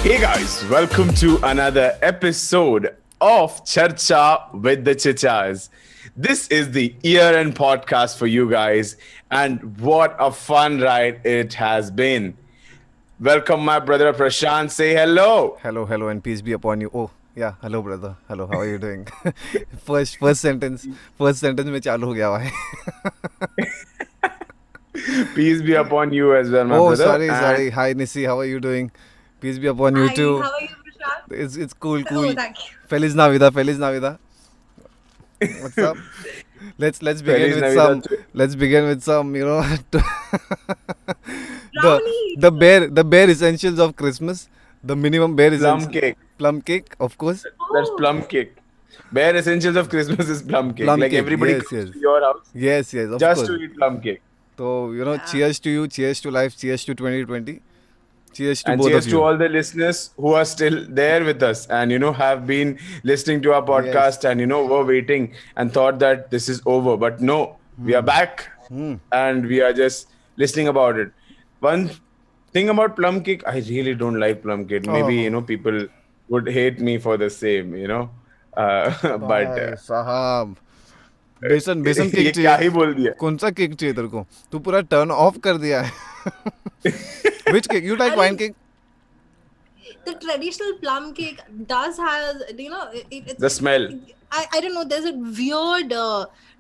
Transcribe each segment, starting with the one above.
Hey guys, welcome to another episode of Charcha with the Chichas. This is the year-end podcast for you guys, and what a fun ride it has been. Welcome, my brother Prashant. Say hello. Hello, and peace be upon you. Oh, yeah, hello, brother. Hello, how are you doing? first sentence में चालू हो गया भाई. Peace be upon you as well, my Oh, brother. sorry. Hi, Nisi, how are you doing? Peace be upon you Hi, too. how are you, Prashant? It's cool. Oh, thank you. Feliz Navidad. What's up? Let's begin Feliz with Navidad some. too. Let's begin with some. the Brownie. the bare essentials of Christmas. The minimum bare Plum essentials. cake. Plum cake, of course. That's Oh, plum cake. Bare essentials of Christmas is plum cake. Plum Like cake, everybody yes, comes yes. to your house Yes, of just course. to eat plum cake. So, yeah. cheers to you, cheers to life, cheers to 2020. Cheers to And both cheers of to you. all the listeners who are still there with us and have been listening to our podcast Yes. and were waiting and thought that this is over. But no, we are back and we are just listening about it. One thing about plum cake, I really don't like plum cake. Maybe Oh. people would hate me for the same. But भाई साहब बेसन बेसन ये cake क्या ही चाहिए. बोल दिया. कौन सा केक चाहिए तेरे को? तू पूरा टर्न ऑफ कर दिया है. Which cake? You like I wine mean, cake? the traditional plum cake does have, it's, The smell. I don't know, there's a weird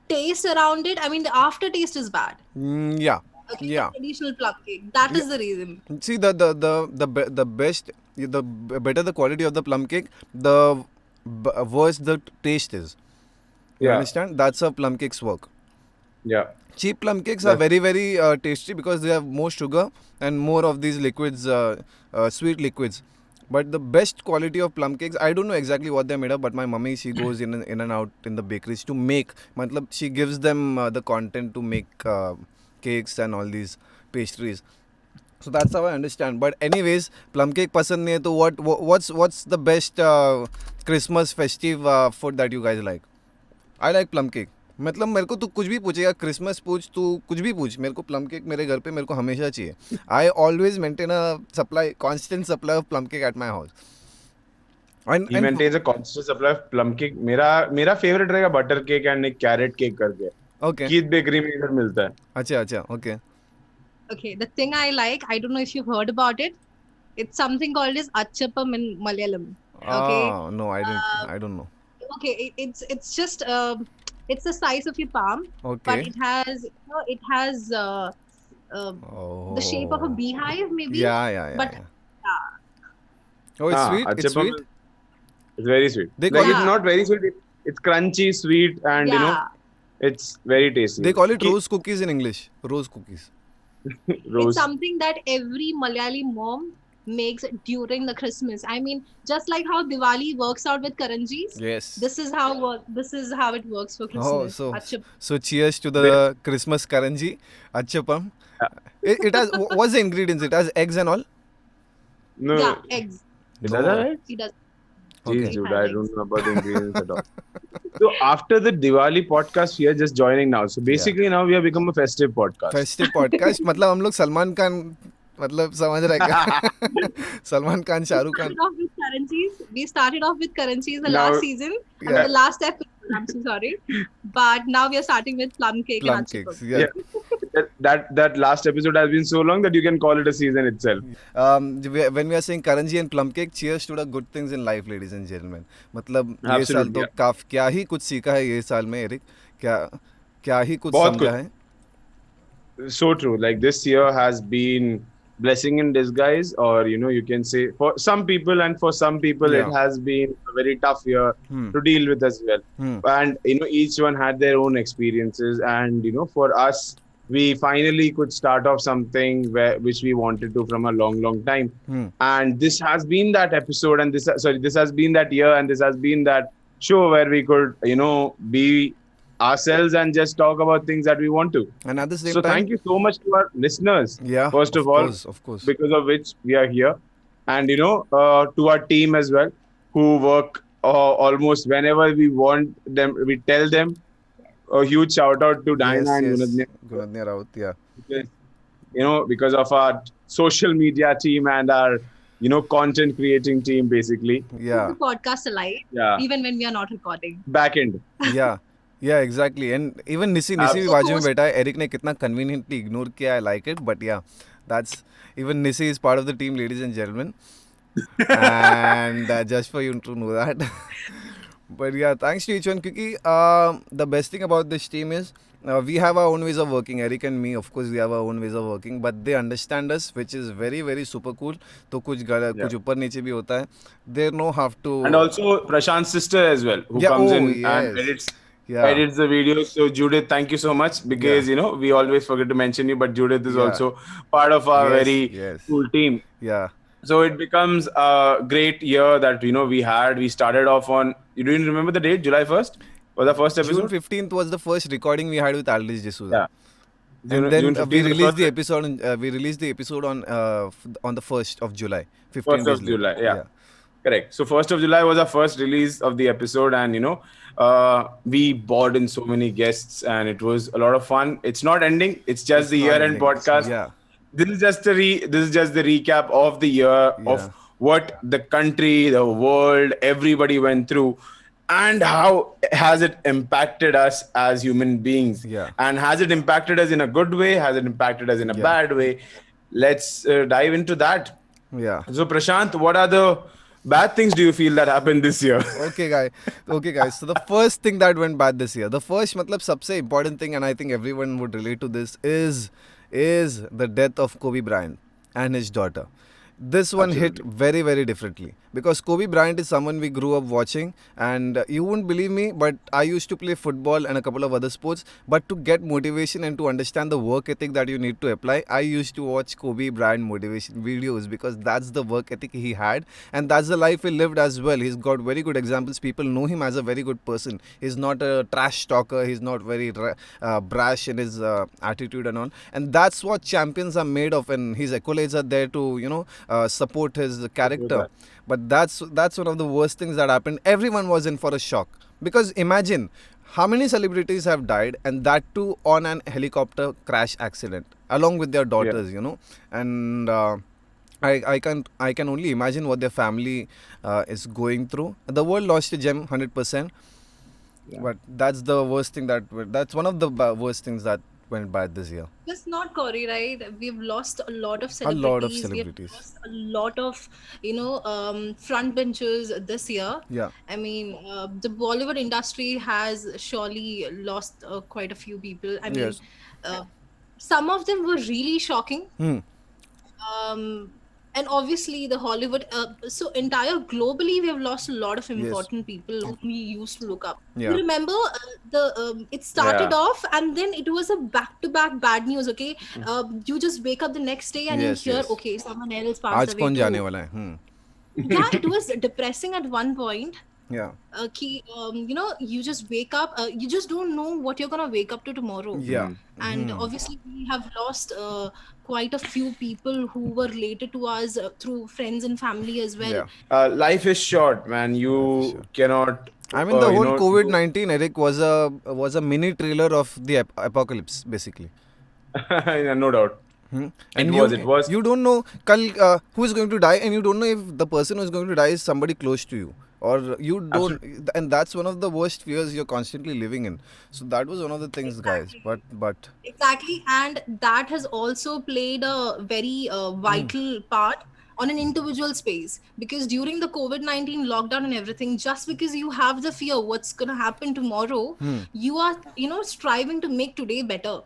taste around it. I mean, the aftertaste is bad. Yeah. Okay, Yeah. the traditional plum cake. That is the reason. See the best better the quality of the plum cake, the worse the taste is. You Yeah. understand? That's how plum cakes work. Yeah. Cheap plum cakes are very tasty because they have more sugar and more of these liquids, sweet liquids. But the best quality of plum cakes, I don't know exactly what they're made of, but my mummy, she goes in and out in the bakeries to make. Matlab, she gives them the content to make cakes and all these pastries. So that's how I understand. But anyways, plum cake pasand nahi hai, to what's the best Christmas festive food that you guys like? I like plum cake. मतलब मेरे को तू कुछ भी पूछेगा, Christmas पूछ, तू कुछ भी पूछ, मेरे को प्लम केक मेरे घर पे मेरे को हमेशा चाहिए. I always maintain a supply, constant supply of plum cake at my house. He maintains a constant supply of plum cake. मेरा favorite रहेगा butter cake and एक carrot cake करके. ओके. Keith Bakery में इधर मिलता है. अच्छा okay. Okay, the thing I like, I don't know if you've heard about it. It's something called as Achapam in Malayalam. Okay. Oh no, I don't know. Okay, it's just it's the size of your palm, but Okay. it has the shape of a Oh. beehive maybe. Yeah. But Oh, it's हाँ, sweet. It's Achapam sweet. It's very sweet. They Like call it's it- not very sweet. It's crunchy, sweet, and yeah, it's very tasty. They call it Keith- rose cookies in English. Rose cookies. it's Rose. something that every Malayali mom makes during the Christmas. I mean, just like how Diwali works out with karanjis, Yes. this is how it works for Christmas. Oh, Achap- so cheers to the Christmas karanji, achapam. It has what's the ingredients? It has eggs and all. No, yeah, eggs. is that right? It does. Jeez, Okay. dude, It I has don't eggs. know about the ingredients at all. So after the Diwali podcast, we are just joining now. So basically, now we have become a festive podcast. Festive podcast मतलब हम लोग सलमान खान मतलब समझ रहे हैं क्या? Salman Khan, Shahrukh Khan. Started off with karanchis. We started off with karanchis the Now- last season. And Yeah. the last episode, I'm so sorry. But now we are starting with plum cake Plum and cakes. achapam. Yeah. That last episode has been so long that you can call it a season itself. When we are saying karanji and plum cake, cheers to the good things in life, ladies and gentlemen. मतलब ये साल Absolutely, तो क्या ही कुछ सीखा है ये साल में, एरिक. क्या ही कुछ बहुत समझा कुछ. है. So true. Like this year has been blessing in disguise, or you can say for some people, and for some people Yeah. it has been a very tough year to deal with as well. And each one had their own experiences, and for us, we finally could start off something which we wanted to from a long time. And this has been that episode, and this has been that year, and this has been that show where we could be ourselves and just talk about things that we want to. And at the same So time, thank you so much to our listeners. Yeah, First of all, of course. because of which we are here, and to our team as well, who work almost whenever we want them. We tell them a huge shout out to Diana and Gunadnya. Gunadnya Raut, yeah. Because of our social media team and our content creating team basically. Yeah. The podcast alive, Yeah. even when we are not recording. Back end. Yeah, exactly. And even Nissi भी बाजू में बैठा है. Eric ने कितना conveniently ignore किया. I like it, but yeah, that's even Nissi is part of the team, ladies and gentlemen. And just for you to know that. But yeah, thanks to each one. Because the best thing about this team is we have our own ways of working. Eric and me, of course, we have our own ways of working. But they understand us, which is very, very super cool. तो कुछ ऊपर नीचे भी होता है. They know how to. And also Prashant's sister as well, who comes in and edits the videos. So Judith, thank you so much, because we always forget to mention you, but Judith is also part of our very cool team. Yeah. So it becomes a great year that we had. We started off on. You didn't remember the date? July 1st was the first episode. June 15th was the first recording we had with Aldrich D'Souza. Yeah. And then we released the episode. We released the episode on the 1st of July. 15 1st of July. Yeah. Correct. So 1st of July was our first release of the episode, and we brought in so many guests, and it was a lot of fun. It's not ending. It's just the year-end podcast. Yeah. This is just the recap of the year of what the country, the world, everybody went through, and how has it impacted us as human beings. Yeah. And has it impacted us in a good way? Has it impacted us in a bad way? Let's dive into that. Yeah. So Prashant, what are the bad things do you feel that happened this year? Okay, guys. So the first thing that went bad this year, the first सबसे important thing, and I think everyone would relate to this, is the death of Kobe Bryant and his daughter. This one hit very, very differently, because Kobe Bryant is someone we grew up watching, and you wouldn't believe me, but I used to play football and a couple of other sports. But to get motivation and to understand the work ethic that you need to apply, I used to watch Kobe Bryant motivation videos, because that's the work ethic he had, and that's the life he lived as well. He's got very good examples. People know him as a very good person. He's not a trash talker. He's not very brash in his attitude and all. And that's what champions are made of, and his accolades are there to support his character. But that's one of the worst things that happened. Everyone was in for a shock, because imagine how many celebrities have died, and that too on an helicopter crash accident, along with their daughters. And I can only imagine what their family is going through. The world lost a gem, 100%. But that's the worst thing that's one of the worst things that went bad this year. Just not Corey, right? We've lost a lot of A lot of celebrities. celebrities. We've lost a lot of front benchers this year. Yeah. I mean, the Bollywood industry has surely lost quite a few people. I mean, Yes. some of them were really shocking. Hmm. And obviously the Hollywood, so entire globally we have lost a lot of important people who we used to look up. Yeah. You remember it started off, and then it was a back-to-back bad news. Okay, you just wake up the next day and Yes, you hear, yes. okay, someone else passed आज away कौन too. जाने वाला है? Yeah, it was depressing at one point. Yeah. You just wake up, you just don't know what you're gonna wake up to tomorrow. Yeah. And obviously we have lost quite a few people who were related to us through friends and family as well. Yeah. Life is short, man. You cannot. I mean, the whole COVID-19, Eric, was a mini trailer of the apocalypse, basically. Yeah, no doubt. And It was. You don't know who is going to die, and you don't know if the person who is going to die is somebody close to you, or you don't. And that's one of the worst fears you're constantly living in. So that was one of the things, guys. But Exactly, and that has also played a very vital part on an individual space, because during the COVID-19 lockdown and everything, just because you have the fear what's going to happen tomorrow, you are striving to make today better.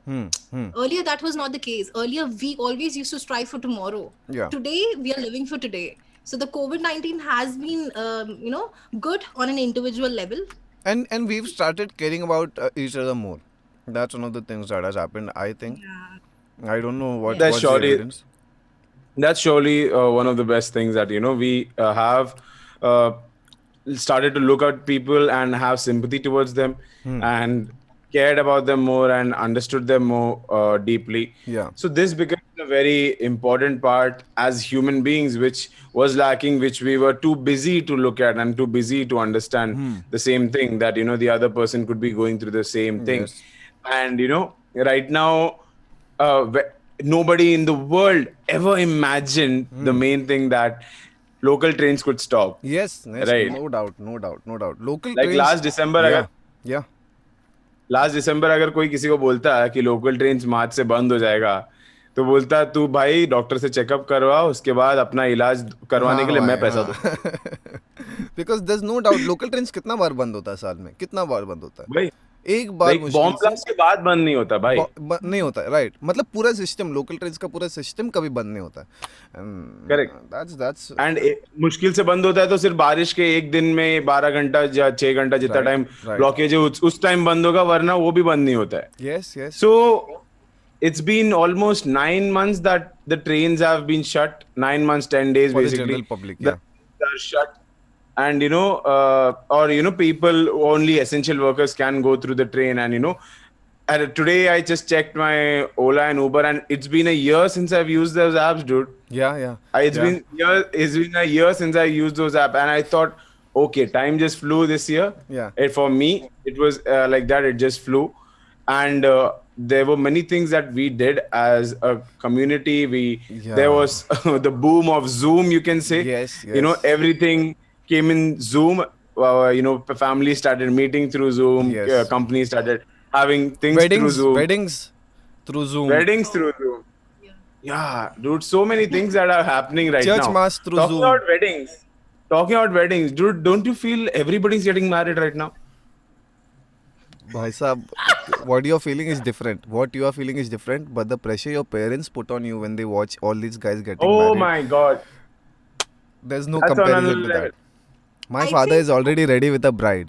Earlier that was not the case. Earlier we always used to strive for tomorrow. Yeah. Today we are living for today. So the COVID-19 has been good on an individual level. and we've started caring about each other more. That's one of the things that has happened, I think. I don't know what's the evidence. That's surely one of the best things that we have started to look at people and have sympathy towards them, and cared about them more and understood them more deeply. Yeah. So this becomes a very important part as human beings, which was lacking, which we were too busy to look at and too busy to understand the same thing, that the other person could be going through the same thing. Yes. And right now, nobody in the world ever imagined the main thing, that local trains could stop. Yes, Right. no doubt, no doubt, no doubt. Local Like trains. last December, Yeah, अगर yeah. Last दिसंबर अगर कोई किसी को बोलता है कि local train मार्च से बंद हो जाएगा, तो बोलता तू भाई डॉक्टर से चेकअप करवा, उसके बाद अपना इलाज करवाने के लिए मैं पैसा दूं. Because there is no doubt local train कितना बार बंद होता है साल में, कितना बार बंद होता है भाई एक बार लाइक बॉम्ब ब्लास्ट के बाद बंद नहीं होता भाई. नहीं होता है, राइट. मतलब पूरा सिस्टम, लोकल ट्रेन का पूरा सिस्टम कभी बंद नहीं होता. करेक्ट. दैट्स एंड मुश्किल से बंद होता है तो सिर्फ बारिश के एक दिन में 12 घंटा या 6 घंटा जितना टाइम ब्लॉकेज है उस टाइम बंद होगा, वरना वो भी बंद नहीं होता है. Yes yes. So it's been almost 9 months that the trains have been shut. 9 months, 10 days For the basically. general public, The trains are shut. And people, only essential workers can go through the train. And and today I just checked my Ola and Uber, and it's been a year since I've used those apps, dude. Yeah. It's been a year since I used those apps, and I thought, okay, time just flew this year. Yeah. For me, it was like that. It just flew, and there were many things that we did as a community. There was the boom of Zoom, you can say. Yes. Everything came in Zoom. Families started meeting through Zoom. Yes. Companies started having things through Zoom. Weddings through Zoom. Weddings through Zoom. Yeah, dude, so many things that are happening right now. Church mass through Zoom. Talking about weddings, dude, don't you feel everybody's getting married right now? Bhai Sahab, what you're feeling is different. What you are feeling is different, but the pressure your parents put on you when they watch all these guys getting married. Oh my God. There's no That's on comparison another to that. level. My I father think- is already ready with a bride.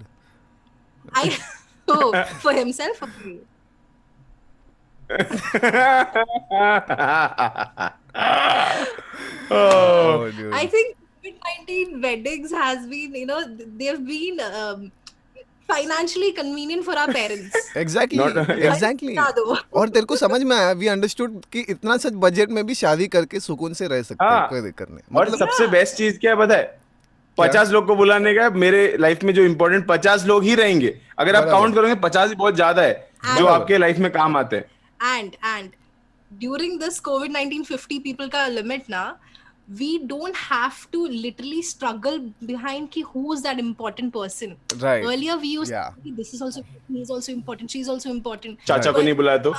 For himself or for you? Oh, dude. I think COVID-19 weddings has been, they've been financially convenient for our parents. Exactly. Not- Exactly. बता दो। और तेरे को समझ में आया, we understood कि इतना सच बजट में भी शादी करके सुकून से रह सकते हैं, हाँ। कोई दिक्कत नहीं. और सबसे बेस्ट चीज क्या है पता है? 50 लोग को बुलाने का, मेरे लाइफ में जो इम्पोर्टेंट 50 लोग ही रहेंगे. अगर आप बराबर. काउंट करोगे 50 ही बहुत ज्यादा है जो बराबर. आपके लाइफ में काम आते हैं. And during this COVID-19 50 people का limit ना, we don't have to literally struggle behind ki who's that important person. Right. Earlier we used Yeah. to, this is also, he is also important, she's also important. चाचा को नहीं बुलाया तो.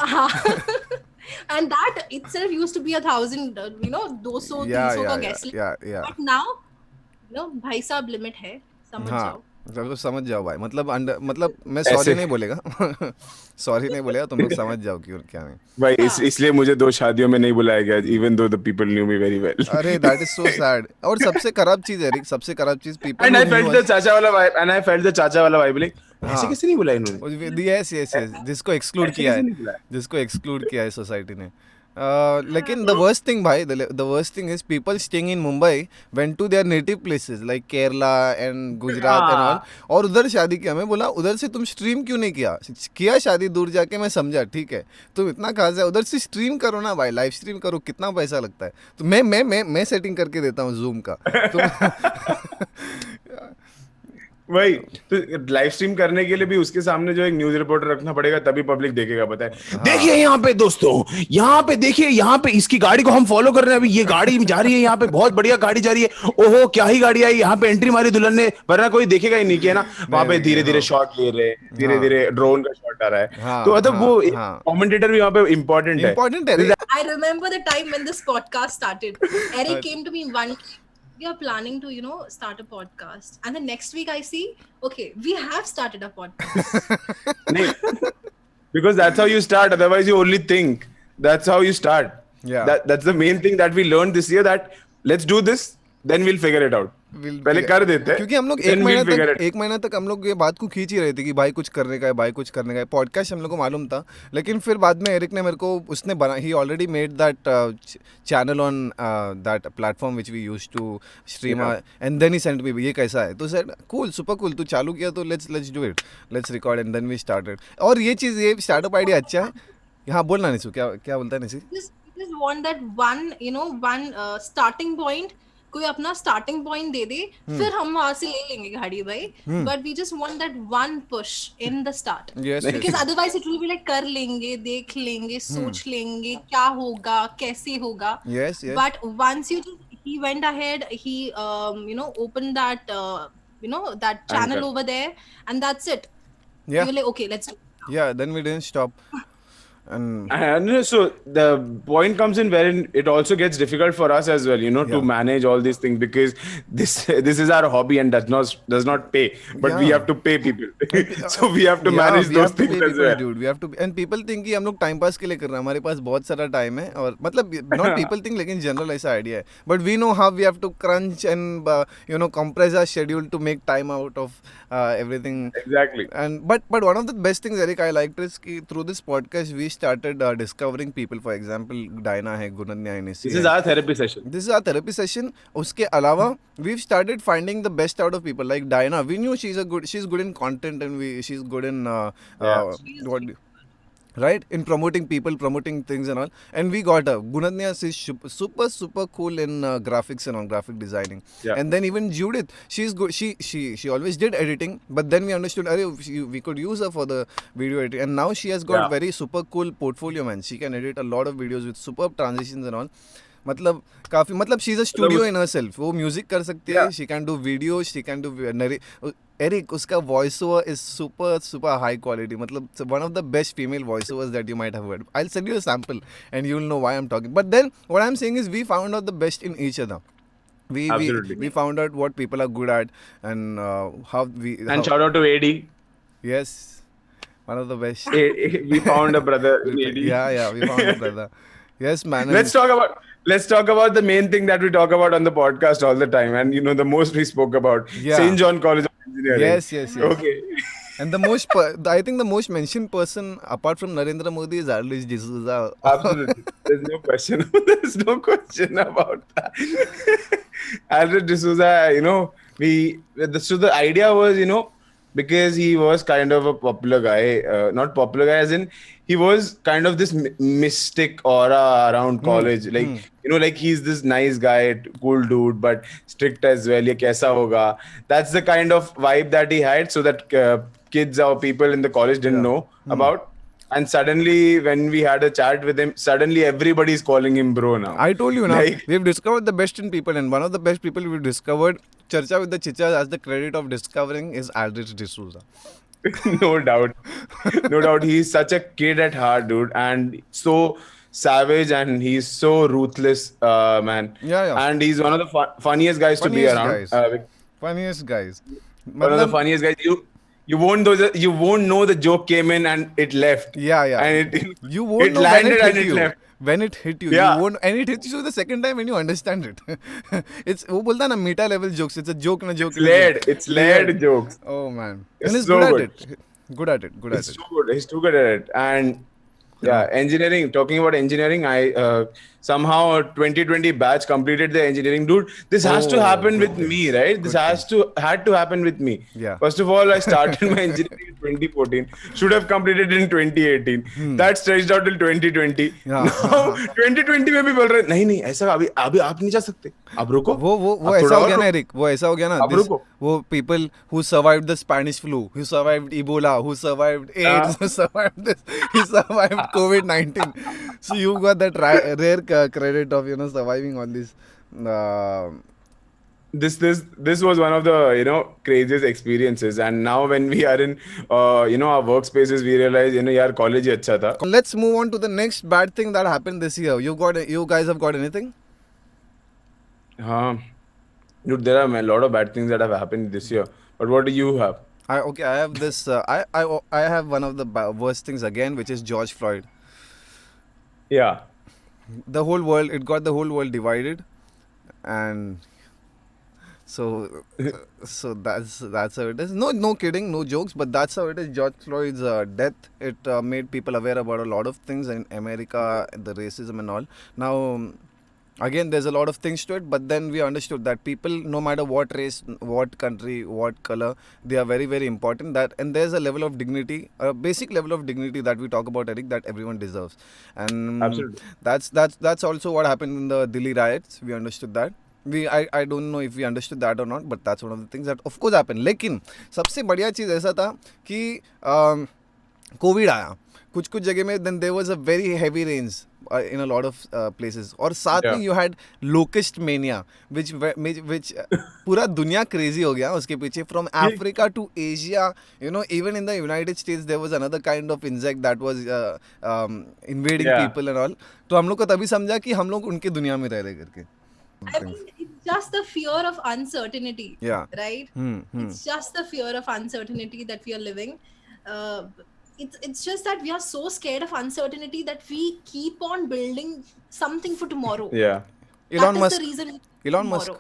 And that itself used to be 1,000, 200, 300 का guest list. yeah. But now, भाई साहब limit है, समझ हाँ, जाओ. जब समझ जाओ भाई. मतलब मैं ऐसे- सॉरी नहीं बोलेगा. सॉरी नहीं बोलेगा, तुम लोग समझ जाओ क्यों क्या नहीं. भाई इसलिए मुझे 2 शादियों में नहीं बुलाया गया, even though the people knew me very well. अरे दैट इज सो सैड. और सबसे खराब चीज है, सबसे खराब चीज people. And I felt the चाचा वाला vibe, like ऐसे कैसे नहीं बुलाया इन्होंने? यस जिसको एक्सक्लूड ऐसे किया कैसे है, नहीं बुलाया? जिसको एक्सक्लूड किया है सोसाइटी ने. लेकिन द वर्स्ट थिंग भाई, the worst thing is people staying in Mumbai went to their native places like Kerala and Gujarat and all, और उधर शादी किया. मैं बोला उधर से तुम स्ट्रीम क्यों नहीं किया शादी दूर जाके. मैं समझा, ठीक है तुम इतना खास है, उधर से स्ट्रीम करो ना भाई, लाइव स्ट्रीम करो, कितना पैसा लगता है. तो मैं सेटिंग करके देता हूँ जूम का. भाई तो लाइव स्ट्रीम करने के लिए भी उसके सामने जो एक न्यूज रिपोर्टर रखना पड़ेगा, तभी पब्लिक देखेगा. पता है, देखिए यहाँ पे दोस्तों, यहाँ पे देखिए, यहाँ पे इसकी गाड़ी को हम फॉलो कर रहे हैं, अभी ये गाड़ी जा रही है, यहाँ पे बहुत बढ़िया गाड़ी जा रही है, ओहो क्या ही गाड़ी आई, यहाँ पे एंट्री मारी दुल्हन ने, वरना कोई देखेगा ही नहीं किया ना. वहां पे धीरे धीरे शॉट ले रहे, धीरे धीरे ड्रोन का शॉट आ रहा है. तो मतलब वो कमेंटेटर भी वहां पे इम्पोर्टेंट है. I remember the time when this podcast started. Eric came to me one day. We are planning to, start a podcast. And the next week I see, okay, we have started a podcast. नहीं, because that's how you start. Otherwise, you only think. That's how you start. Yeah. That's the main thing that we learned this year. That let's do this, then we'll figure it out. पहले कर देते हैं, क्योंकि हम लोग then we'll figure it. एक महीना तक हम लोग ये बात को खींच ही रहे थे कि भाई कुछ करने का है. पॉडकास्ट हम लोग को मालूम था, लेकिन फिर बाद में एरिक ने मेरे को उसने बना, he already made that channel on that platform which we used to stream, and then he sent me ये कैसा है. तो सेड कूल, सुपर कूल, तू चालू किया तो let's do it, let's record, and then we started. और ये चीज़, ये स्टार्टअप आइडिया अच्छा है. हाँ बोलना निशु, क्या बोलता है Nishu? Just want that one starting point. कोई अपना स्टार्टिंग पॉइंट दे दे, फिर हम वहां से ले लेंगे गाड़ी भाई. But we just want that one push in the start, because otherwise it will be like कर लेंगे, देख लेंगे, सोच लेंगे क्या होगा, कैसे होगा. But once you he went ahead, he opened that that channel Anchor. over there, and that's it. We Yeah, were like, okay, let's do it now. yeah. Then we didn't stop, and And so the point comes in wherein it also gets difficult for us as well, to yeah, manage all these things, because this is our hobby and does not pay, but we yeah. have to pay people. And So we have to yeah, manage we those have to things pay as people, well. dude. We have to, and people think कि हम लोग time pass के लिए कर रहे हैं. हमारे पास बहुत सारा टाइम है और मतलब not people think लेकिन जनरल ऐसा आइडिया है. But we know how we have to crunch and compress our schedule to make time out of everything. Exactly. And but one of the best things, Eric, I liked is कि through this podcast we started discovering people. For example, Diana है, Gunanya है, Nisi This is है. our therapy session. This is our therapy session. उसके अलावा we've started finding the best out of people. Like Diana, we knew she's good in content, and she's good in Yeah. what right, in promoting people, promoting things and all. And we got her. Gunanya is super cool in graphics and on graphic designing. Yeah. And then even Judith, she's good. She always did editing, but then we understood, we could use her for the video editing, and now she has got Yeah. very super cool portfolio, man. She can edit a lot of videos with superb transitions and all. मतलब काफी, मतलब she is a studio in herself. वो music कर सकती है, she can do video, she can do Eric, उसका voice over is super high quality. मतलब one of the best female voice overs that you might have heard. I will send you a sample and you will know why I am talking. But then what I am saying is we found out the best in each other. Absolutely. We found out what people are good at, and how we. And shout out to AD. Yes, one of the best. We found a brother in AD. Yeah, we found a brother. Yes, man. Let's talk about the main thing that we talk about on the podcast all the time, and the most we spoke about. Yeah. St. John College of Engineering. Yes. Okay. And I think the most mentioned person apart from Narendra Modi is Aldrich D'Souza. Absolutely. There's no question. There's no question about that. Aldrich D'Souza, so the idea was, because he was kind of a popular guy, not popular guy as in, he was kind of this mystic aura around college. Like he's this nice guy, cool dude, but strict as well. Ye kaisa hoga? That's the kind of vibe that he had, so that kids or people in the college didn't know about. And suddenly, when we had a chat with him, suddenly everybody's calling him bro now. I told you now, Like- we've discovered the best in people, and one of the best people we've discovered, Charcha with the Chicha, has the credit of discovering is Aldrich D'Souza. No doubt. No doubt. He's such a kid at heart, dude. And so savage, and he's so ruthless, man. Yeah. And he's one of the funniest guys to be Funniest around. guys. Funniest guys. One of the funniest guys. You won't know the joke came in and it left. Yeah. And it You won't it know landed when it and hit it you. left. When it hit you, Yeah. you won't, and it hits you the second time when you understand it. It's वो बोलता है ना meta level jokes. It's a joke na joke. It's layered jokes. Oh man, It's and he's so good good. at it. Good at it. He's too good. He's too good at it. And engineering. Talking about engineering, I somehow 2020 batch completed the engineering. Dude, this has to happen with me, right? This had to happen with me. Yeah. First of all, I started my engineering in 2014. Should have completed in 2018. That stretched out till 2020. Yeah. Now 2020 में भी बोल रहे नहीं ऐसा अभी आप नहीं जा सकते. अब रुको. वो अब ऐसा थोड़ा हो और गया ना रुको. एरिक, वो ऐसा हो गया ना. अब रुको. वो people who survived the Spanish flu, who survived Ebola, who survived AIDS, who survived this, he survived COVID-19. So you got that rare credit of surviving all this. This was one of the craziest experiences, and now when we are in our workspaces, we realize यार college ही अच्छा था. Let's move on to the next bad thing that happened this year. You guys have got anything? Dude, there are a lot of bad things that have happened this year. But what do you have? I have this. I have one of the worst things again, which is George Floyd. Yeah. It got the whole world divided, and so that's how it is. No kidding, no jokes, but that's how it is. George Floyd's death, it made people aware about a lot of things in America, the racism and all. Now, again, there's a lot of things to it, but then we understood that people, no matter what race, what country, what color, they are very, very important. And there's a level of dignity, a basic level of dignity that we talk about, Eric, that everyone deserves. And Absolutely. that's also what happened in the Delhi riots. We understood that. I don't know if we understood that or not, but that's one of the things that of course happened. लेकिन सबसे बढ़िया चीज़ ऐसा था कि Covid आया कुछ जगह में, then there was a very heavy rains. in a lot of places. और साथ में you had locust mania, which पूरा दुनिया crazy हो गया उसके पीछे. From Africa to Asia, you know, even in the United States there was another kind of insect that was invading people and all. तो हम लोग को तभी समझा कि हम लोग उनकी दुनिया में रह रहे करके. I mean, it's just the fear of uncertainty. Yeah. Right? It's just the fear of uncertainty that we are living. It's just that we are so scared of uncertainty that we keep on building something for tomorrow. Yeah. Elon Musk. The reason. Elon Musk.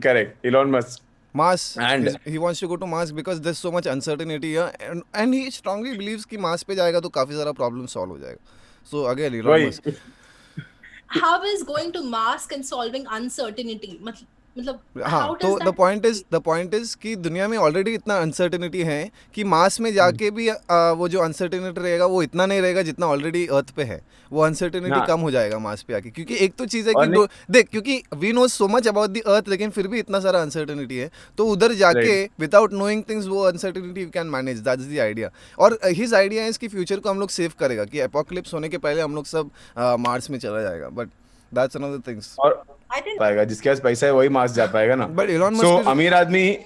Correct. Elon Musk. Mars. And he wants to go to Mars because there's so much uncertainty here, and he strongly believes कि Mars पे जाएगा तो काफी सारा problem solve हो जाएगा. So again, Elon Musk. How is going to Mars and solving uncertainty? मतलब हाँ, तो the point is कि दुनिया में ऑलरेडी इतना अनसर्टेनिटी है कि मार्स में जाके भी वो जो अनसर्टेनिटी रहेगा वो इतना नहीं रहेगा जितना ऑलरेडी अर्थ पे है. वो अनसर्टेनिटी कम हो जाएगा मार्स पे आके, क्योंकि एक तो चीज़ है कि देख, क्योंकि we know so much about the earth लेकिन फिर भी इतना सारा अनसर्टेनिटी है, तो उधर जाके विदाउट नोइंग थिंग्स वो uncertainty you can manage. That's the idea. और हिज आइडिया है इसकी फ्यूचर को हम लोग सेव करेगा कि एपोकलिप्स होने के पहले हम लोग सब मार्स में चला जाएगा. But that's another things. और पाएगा जिसके पास पैसा है वही मार्स जा पाएगा ना. बट एलन मस्क, सो अमीर आदमी,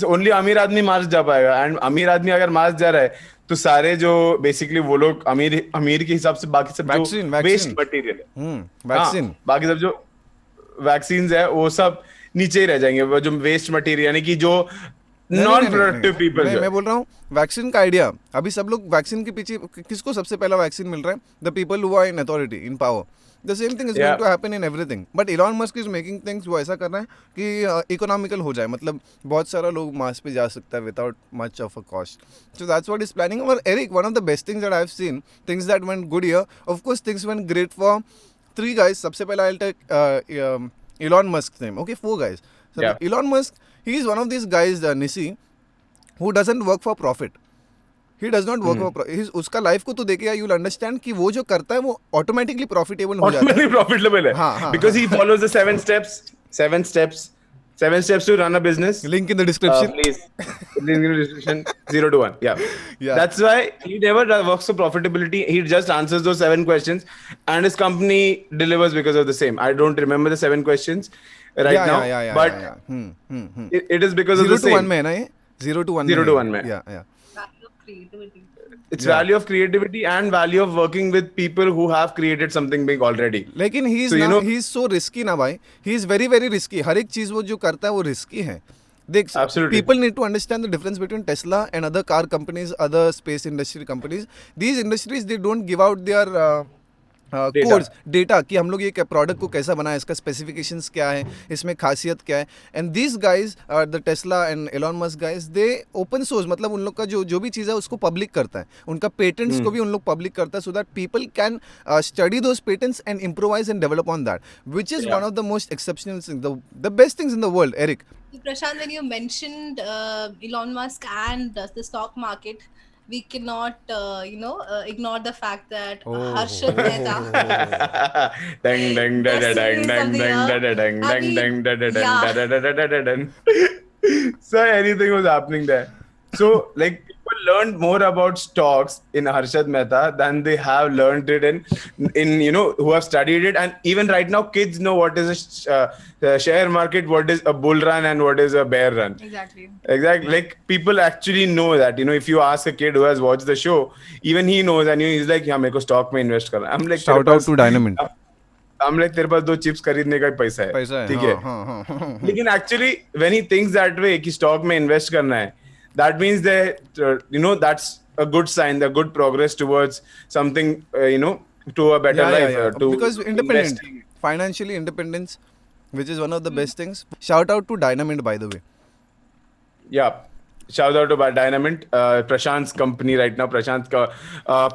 ओनली अमीर आदमी मार्स जा पाएगा. एंड अमीर आदमी अगर मार्स जा रहा है तो सारे जो बेसिकली वो लोग अमीर के हिसाब से बाकी सब जो वेस्ट मटेरियल है, वैक्सीन, बाकी सब जो वैक्सीन्स है वो सब नीचे ही रह जाएंगे. वो जो वेस्ट मटेरियल यानी कि जो नॉन प्रोडक्टिव पीपल. मैं बोल रहा हूँ वैक्सीन का आइडिया. अभी सब लोग वैक्सीन के पीछे, किसको सबसे पहला वैक्सीन मिल रहा है? The people who are in authority, in power. The same thing is going to happen in everything. But Elon Musk is making things, वो ऐसा कर रहा है कि इकोनॉमिकल हो जाए, मतलब बहुत सारा लोग मार्स पे जा सकता है without much of a cost. So that's what he's planning. और Eric, one of the best things that I've seen, things that went good here, of course things went great for 3 guys. सबसे पहला I'll take Elon Musk's name. Okay, 4 guys. So Elon Musk, he is one of these guys, Nisi, who doesn't work for profit. He does not work for उसका life को तो देखेगा, you will understand कि वो जो करता है वो ऑटोमेटिकली प्रॉफिटेबल हो जाता है. ऑटोमेटिकली प्रॉफिटेबल है. हाँ, because he follows the 7 steps to run a business. Link in the description. Please. Link in the description. 0 to 1. Yeah. That's why he never works for profitability. He just answers those 7 questions, and his company delivers because of the same. I don't remember the 7 questions right now, but it is because of the same. 0 to 1 में है ना ये? 0 to 1. 0 to 1 में. Yeah. Creativity. It's value of creativity and value of working with people who have created something big already. लेकिन he is so risky ना भाई. He is very very risky. हर एक चीज वो जो करता है वो risky है. देख, people need to understand the difference between Tesla and other car companies, other space industry companies. These industries, they don't give out their codes, data कि हम लोग ये प्रोडक्ट को कैसा बनाए, इसका स्पेसिफिकेशंस क्या है, इसमें खासियत क्या है. And this guys, the Tesla and Elon Musk guys, they open source, मतलब उन लोग का जो भी चीज़ है उसको पब्लिक करता है, उनका पेटेंट्स को भी उन लोग पब्लिक करता है, so that people can study those patents and improvise and develop on that, which is one of the most exceptional things, the best things in the world. Eric, Prashant, when you mentioned Elon Musk and the stock market, we cannot, ignore the fact that Harshad Mehta. Dang dang da da dang dang dang da da dang dang dang da da dang da da da da da. So anything was happening there. So like people learned more about stocks in Harshad Mehta than they have learned it in who have studied it. And even right now, kids know what is a share market, what is a bull run, and what is a bear run. Exactly. Like people actually know that. If you ask a kid who has watched the show, even he knows, and he's like, "Yeah, मेरे को stock में invest करना." I'm like, shout out to Dynamint. I'm like, तेरे पास 2 chips खरीदने का पैसा है, ठीक है. लेकिन actually when he thinks that way कि stock में invest करना है, that means that that's a good sign, the good progress towards something, to a better life. To because independent, financially independence, which is one of the best things. Shout out to Dynamint, by the way. Yeah, shout out to Dynamint, Prashant's company right now. Prashant's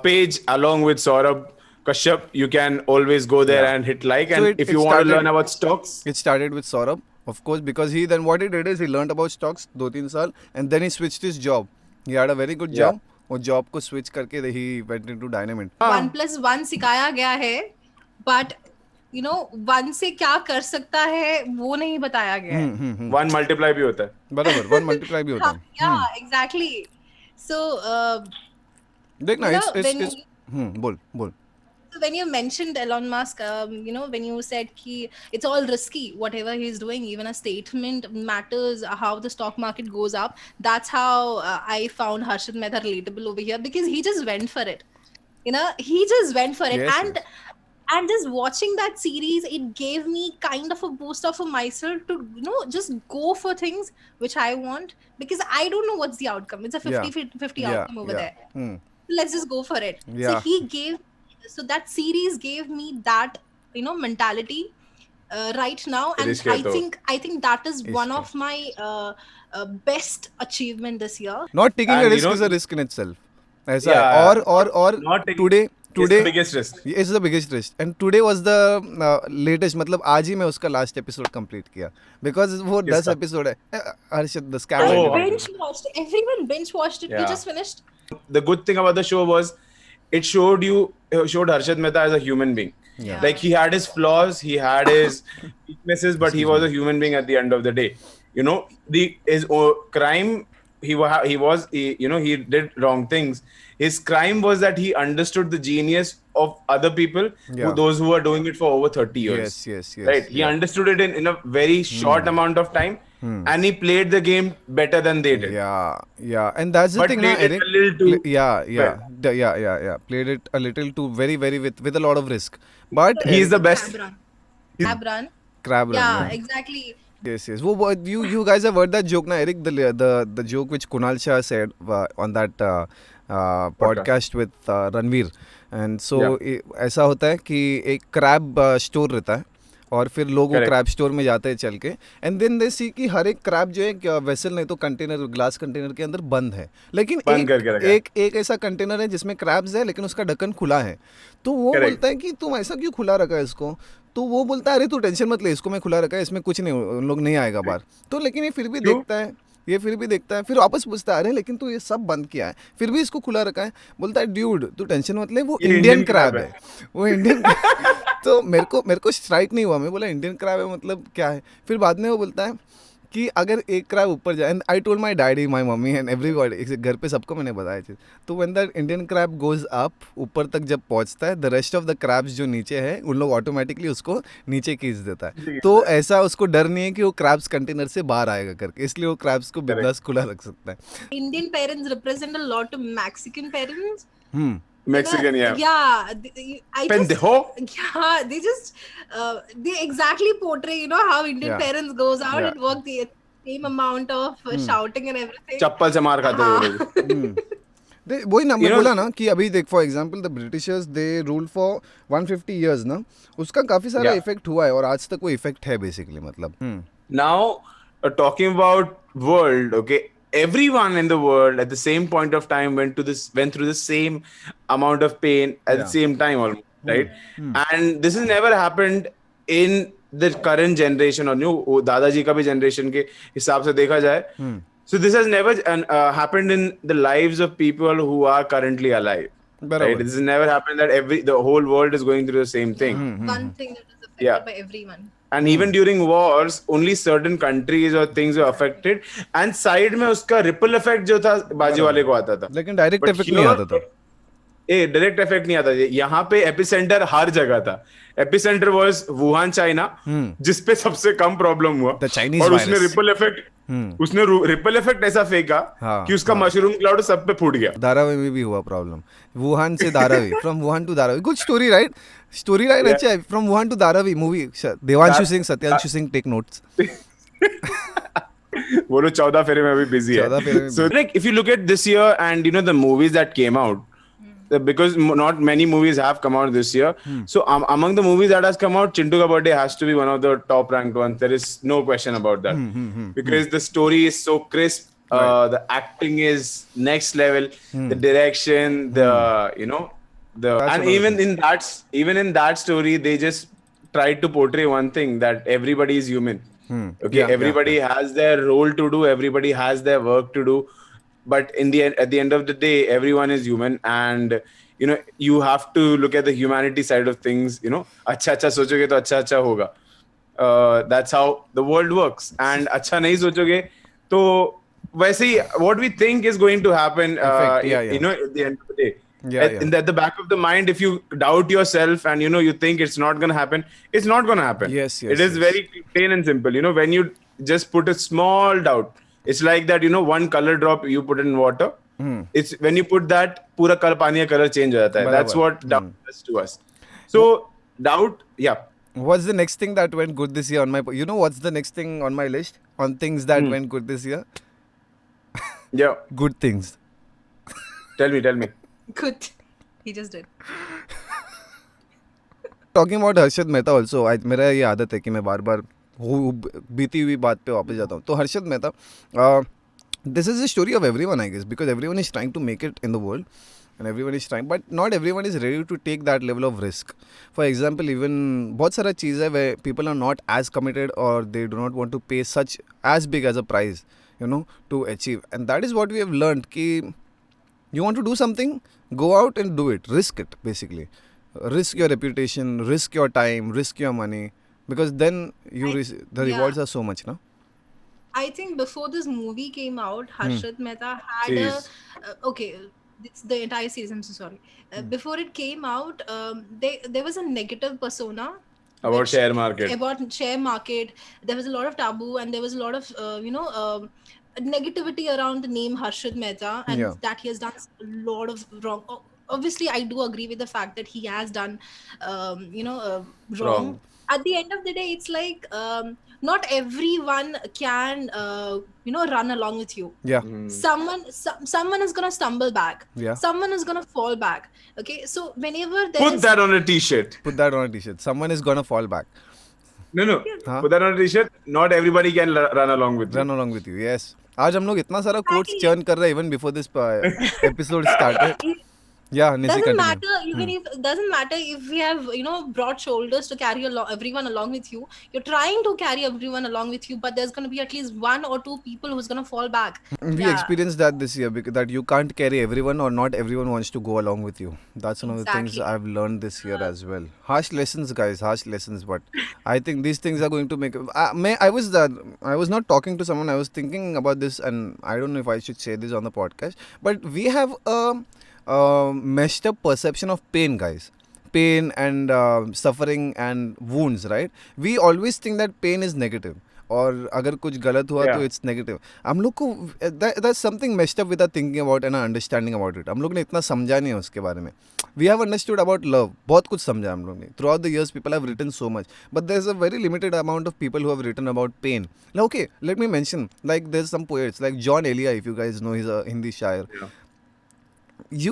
page along with Saurabh Kashyap. You can always go there and hit like. And if you want to learn about stocks, it started with Saurabh. Of course, because what he did is he learned about stocks 2-3 साल, and then he switched his job. He had a very good job. वो job को switch करके he went into Dynamint. 1+1 सिखाया गया है, but 1 से क्या कर सकता है वो नहीं बताया गया है. 1 multiply भी होता है. बराबर, 1 multiply भी होता है. Yeah, exactly. So देखना, it's बोल. So when you mentioned Elon Musk, when you said it's all risky, whatever he's doing, even a statement matters how the stock market goes up. That's how I found Harshad Mehta relatable over here because he just went for it. He just went for it. Yes, And just watching that series, it gave me kind of a boost of myself to just go for things which I want, because I don't know what's the outcome. It's a 50-50 yeah, outcome over yeah. there. Let's just go for it. Yeah. So that series gave me that mentality right now, and Risk hai to. I think that is one hai. of my best achievement this year. Not taking And a risk is a risk in itself. ऐसा है. Yeah, और not taking- today it's the biggest risk. It's the biggest risk. And today was the latest. मतलब आज ही मैं उसका last episode complete किया because वो 10 episode है. Harshad, the scam. I Oh. binge watched. Everyone binge watched it. You Yeah. just finished. The good thing about the show was it showed Harshad Mehta as a human being. Yeah. Like he had his flaws, he had his weaknesses, but he was a human being at the end of the day. His crime, he did wrong things. His crime was that he understood the genius of other people, those who are doing it for over 30 years. Yes. Right? He understood it in a very short amount of time, and he played the game better than they did. Yeah. And that's the But thing, na, played it Eric. a little too Yeah. Played it a little too very with a lot of risk. But He's the best. Crab run. crab run. Yeah, exactly. Yes. You guys have heard that joke, na, Eric? The joke which Kunal Shah said on that podcast with Ranveer. And so ऐसा होता है कि एक crab store रहता है और फिर लोग वो क्रैब स्टोर में जाते हैं चल के, एंड देन दे सी कि हर एक क्रैब जो है वेसल नहीं तो कंटेनर, ग्लास कंटेनर के अंदर बंद है, लेकिन एक ऐसा कंटेनर है जिसमें क्रैब्स है लेकिन उसका ढक्कन खुला है. तो वो बोलता है कि तुम ऐसा क्यों खुला रखा है इसको? तो वो बोलता है अरे तू टेंशन मत ले, इसको मैं खुला रखा है, इसमें कुछ नहीं, उन लोग नहीं आएगा बाहर. तो लेकिन ये फिर भी देखता है, फिर वापस पूछता है अरे लेकिन तू ये सब बंद किया है, फिर भी इसको खुला रखा है. बोलता है ड्यूड तू टेंशन मत ले, वो इंडियन क्रैब है, वो इंडियन. तो मेरे को स्ट्राइक नहीं हुआ. मैं बोला इंडियन क्रैब है मतलब क्या है? फिर बाद में वो बोलता है कि अगर एक क्रैब ऊपर जाए, and I told my daddy, my mummy and everybody, घर पे सबको मैंने बताया चीज़. तो when the Indian crab goes up, ऊपर तक जब पहुंचता है, the rest of the crabs जो नीचे है उन लोग ऑटोमेटिकली उसको नीचे खींच देता है. तो ऐसा उसको डर नहीं है कि वो क्रैब्स कंटेनर से बाहर आएगा करके, इसलिए वो क्रैब्स को बिंदास खुला रख सकता है. Indian parents represent a lot of Mexican parents. Mexican, yeah. Yeah. Pendejo. Yeah, they exactly portray, how Indian parents goes out and work the same amount of shouting and everything. चप्पल से मार खाते वो लोग. वही ना मैं बोला ना कि अभी देख, for example the Britishers they rule for 150 years ना, उसका काफी सारा इफेक्ट हुआ है और आज तक वो इफेक्ट है बेसिकली. मतलब Now talking about world, okay, everyone in the world at the same point of time went through the same amount of pain at the same time almost, right? And this has never happened in the current generation, और दादाजी का भी generation के हिसाब से देखा जाए. So this has never happened in the lives of people who are currently alive. Right? This has never happened that the whole world is going through the same thing. One thing that is affected by everyone. And even during wars, only certain countries or things were affected. And side में उसका ripple effect जो था बाजी वाले को आता था. लेकिन डायरेक्ट इफेक्ट नहीं आता था. डायरेक्ट इफेक्ट नहीं आता. यहाँ पे एपिसेंटर हर जगह था. एपिसेंटर वाज वुहान, चाइना, जिसपे सबसे कम प्रॉब्लम हुआ. और उसने रिपल इफेक्ट ऐसा फेंका कि उसका मशरूम क्लाउड सब पे फूट गया. धारावी में भी हुआ प्रॉब्लम. वुहान से Dharavi, from Wuhan to Dharavi. Good story right? Story line अच्छा है. From Wuhan to Dharavi movie. Devanshu Singh, Satyanshu Singh, take notes. वो लोग 14 फेरे में अभी बिजी है. So like if you look at this year and the movies that came out, because not many movies have come out this year. So among the movies that has come out, Chintu Ka Birthday has to be one of the top ranked ones. There is no question about that. Because the story is so crisp, the acting is next level, the direction, and even in that story they just tried to portray one thing, that everybody is human. Okay, everybody has their role to do, everybody has their work to do. But at the end of the day, everyone is human, and you have to look at the humanity side of things. अच्छा सोचोगे तो अच्छा होगा. That's how the world works. And अच्छा नहीं सोचोगे तो वैसे ही what we think is going to happen. At the end of the day, At the back of the mind, if you doubt yourself and you think it's not going to happen, it's not going to happen. Yes. It is very plain and simple. When you just put a small doubt, it's like that. One color drop you put in water. It's when you put that, pura pani ka color change ho jata hai. That's what doubt does to us. So doubt, What's the next thing that went good this year on my? What's the next thing on my list on things that went good this year? Yeah. Good things. Tell me. Good. He just did. Talking about Harshad Mehta also, मेरा ये आदत है कि मैं बार-बार बीती हुई बात पे वापस जाता हूँ. तो Harshad Mehta, this is the story of everyone, I guess, because everyone is trying to make it in the world. And everyone is trying, but not everyone is ready to take that level of risk. For example, even बहुत सारा चीज़ है where people are not as committed or they do not want to pay such as big as a price, to achieve. And that is what we have learned. कि you want to do something, go out and do it. Risk it, basically. Risk your reputation, risk your time, risk your money, because then the rewards are so much, no? I think before this movie came out, Harshad Mehta had it's the entire series. I'm so sorry. Before it came out, there was a negative persona about share market. About share market, there was a lot of taboo, and there was a lot of negativity around the name Harshad Mehta, and that he has done a lot of wrong. Obviously, I do agree with the fact that he has done, wrong. At the end of the day, it's like not everyone can, run along with you. Yeah. Someone is gonna stumble back. Yeah. Someone is gonna fall back. Okay, so whenever put that on a t-shirt. Someone is gonna fall back. No. Put that on a t-shirt. Not everybody can run along with you. Yes. आज हम लोग इतना सारा quotes churn कर रहे हैं even before this episode started. Yeah, doesn't matter if we have broad shoulders to carry everyone along with you. You're trying to carry everyone along with you, but there's going to be at least one or two people who's going to fall back. We experienced that this year, because that you can't carry everyone, or not everyone wants to go along with you. That's one of the things I've learned this year as well. Harsh lessons, guys, but I think these things are going to make. I was not talking to someone. I was thinking about this, and I don't know if I should say this on the podcast, but we have messed up perception of pain, guys. Pain and suffering and wounds, right? We always think that pain is negative, और अगर कुछ गलत हुआ तो it's negative. हम लोग को that's something messed up with our thinking about and our understanding about it. हम लोग ने इतना समझा नहीं है उसके बारे में. We have understood about love. बहुत कुछ समझा हम लोग ने. Throughout the years, people have written so much, but there's a very limited amount of people who have written about pain. Now, okay, let me mention, like there's some poets like John Elia, if you guys know, he's a Hindi shair.